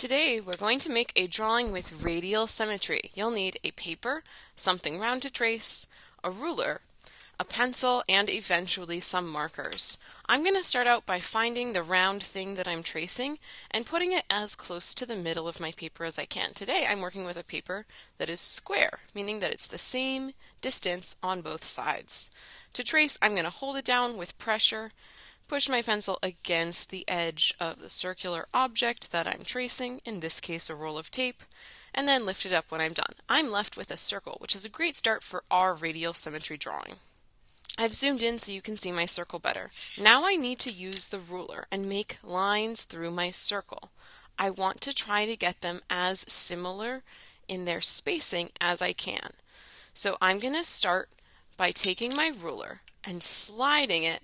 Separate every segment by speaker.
Speaker 1: Today we're going to make a drawing with radial symmetry. You'll need a paper, something round to trace, a ruler, a pencil, and eventually some markers. I'm going to start out by finding the round thing that I'm tracing and putting it as close to the middle of my paper as I can. Today I'm working with a paper that is square, meaning that it's the same distance on both sides. To trace, I'm going to hold it down with pressure, push my pencil against the edge of the circular object that I'm tracing, in this case a roll of tape, and then lift it up when I'm done. I'm left with a circle, which is a great start for our radial symmetry drawing. I've zoomed in so you can see my circle better. Now I need to use the ruler and make lines through my circle. I want to try to get them as similar in their spacing as I can. So I'm going to start by taking my ruler and sliding it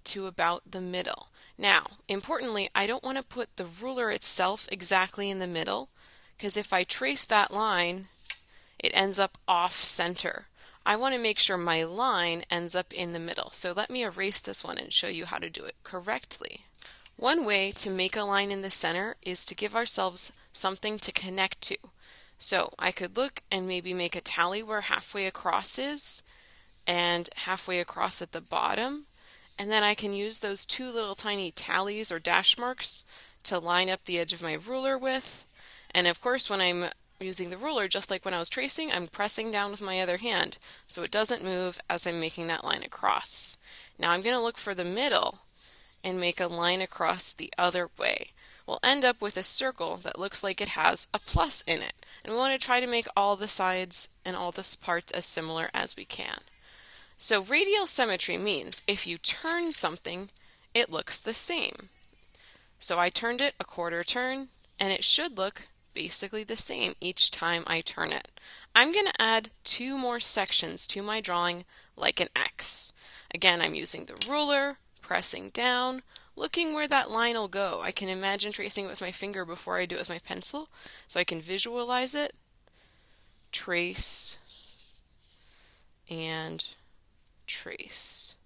Speaker 1: to about the middle. Now, importantly, I don't want to put the ruler itself exactly in the middle, because if I trace that line, it ends up off center. I want to make sure my line ends up in the middle. So let me erase this one and show you how to do it correctly. One way to make a line in the center is to give ourselves something to connect to. So I could look and maybe make a tally where halfway across is and halfway across at the bottom. And then I can use those two little tiny tallies or dash marks to line up the edge of my ruler with. And of course, when I'm using the ruler, just like when I was tracing, I'm pressing down with my other hand so it doesn't move as I'm making that line across. Now I'm going to look for the middle and make a line across the other way. We'll end up with a circle that looks like it has a plus in it. And we want to try to make all the sides and all the parts as similar as we can. So radial symmetry means if you turn something, it looks the same. So I turned it a quarter turn, and it should look basically the same each time I turn it. I'm going to add two more sections to my drawing like an X. Again, I'm using the ruler, pressing down, looking where that line will go. I can imagine tracing it with my finger before I do it with my pencil, so I can visualize it, trace, and trace.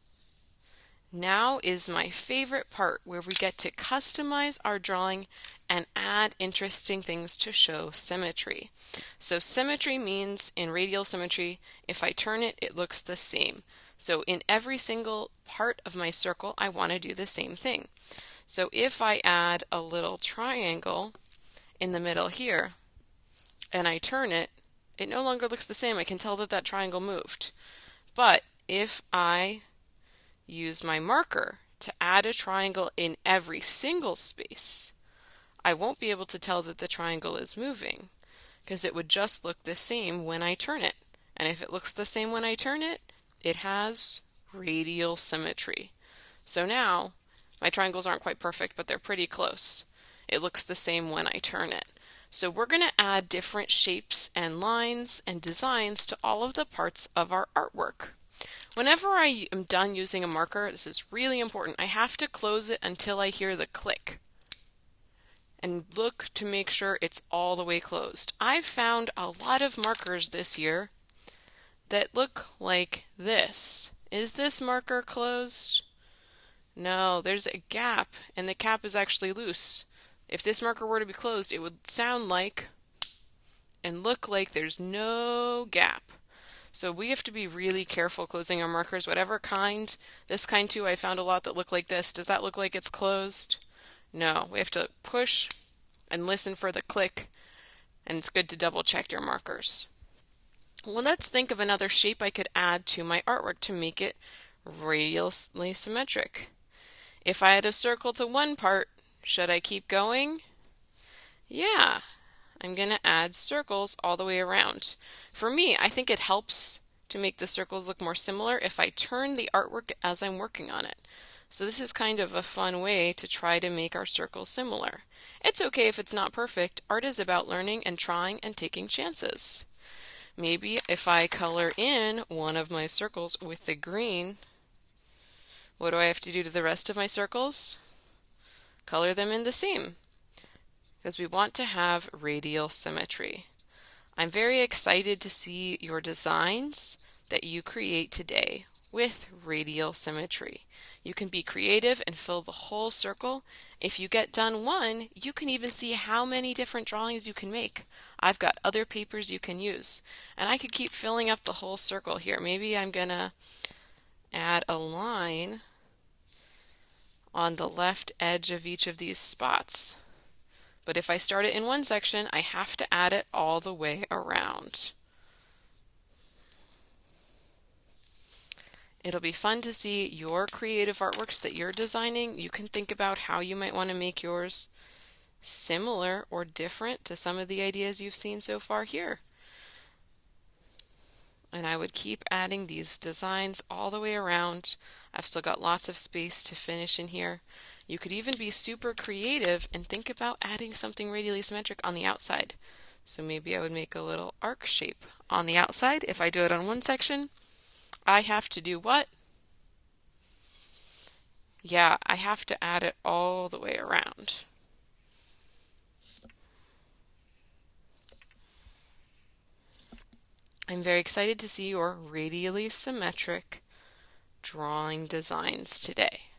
Speaker 1: Now is my favorite part where we get to customize our drawing and add interesting things to show symmetry. So symmetry means in radial symmetry, if I turn it, it looks the same. So in every single part of my circle, I want to do the same thing. So if I add a little triangle in the middle here and I turn it, it no longer looks the same. I can tell that that triangle moved. But if I use my marker to add a triangle in every single space, I won't be able to tell that the triangle is moving because it would just look the same when I turn it. And if it looks the same when I turn it, it has radial symmetry. So now my triangles aren't quite perfect, but they're pretty close. It looks the same when I turn it. So we're going to add different shapes and lines and designs to all of the parts of our artwork. Whenever I am done using a marker, this is really important, I have to close it until I hear the click and look to make sure it's all the way closed. I've found a lot of markers this year that look like this. Is this marker closed? No, there's a gap and the cap is actually loose. If this marker were to be closed, it would sound like and look like there's no gap. So we have to be really careful closing our markers, whatever kind. This kind too, I found a lot that look like this. Does that look like it's closed? No, we have to push and listen for the click, and it's good to double check your markers. Well, let's think of another shape I could add to my artwork to make it radially symmetric. If I had a circle to one part, should I keep going? Yeah, I'm going to add circles all the way around. For me, I think it helps to make the circles look more similar if I turn the artwork as I'm working on it. So this is kind of a fun way to try to make our circles similar. It's okay if it's not perfect. Art is about learning and trying and taking chances. Maybe if I color in one of my circles with the green, what do I have to do to the rest of my circles? Color them in the same, because we want to have radial symmetry. I'm very excited to see your designs that you create today with radial symmetry. You can be creative and fill the whole circle. If you get done one, you can even see how many different drawings you can make. I've got other papers you can use. And I could keep filling up the whole circle here. Maybe I'm gonna add a line on the left edge of each of these spots. But if I start it in one section, I have to add it all the way around. It'll be fun to see your creative artworks that you're designing. You can think about how you might want to make yours similar or different to some of the ideas you've seen so far here. And I would keep adding these designs all the way around. I've still got lots of space to finish in here. You could even be super creative and think about adding something radially symmetric on the outside. So maybe I would make a little arc shape on the outside. If I do it on one section, I have to do what? Yeah, I have to add it all the way around. I'm very excited to see your radially symmetric drawing designs today.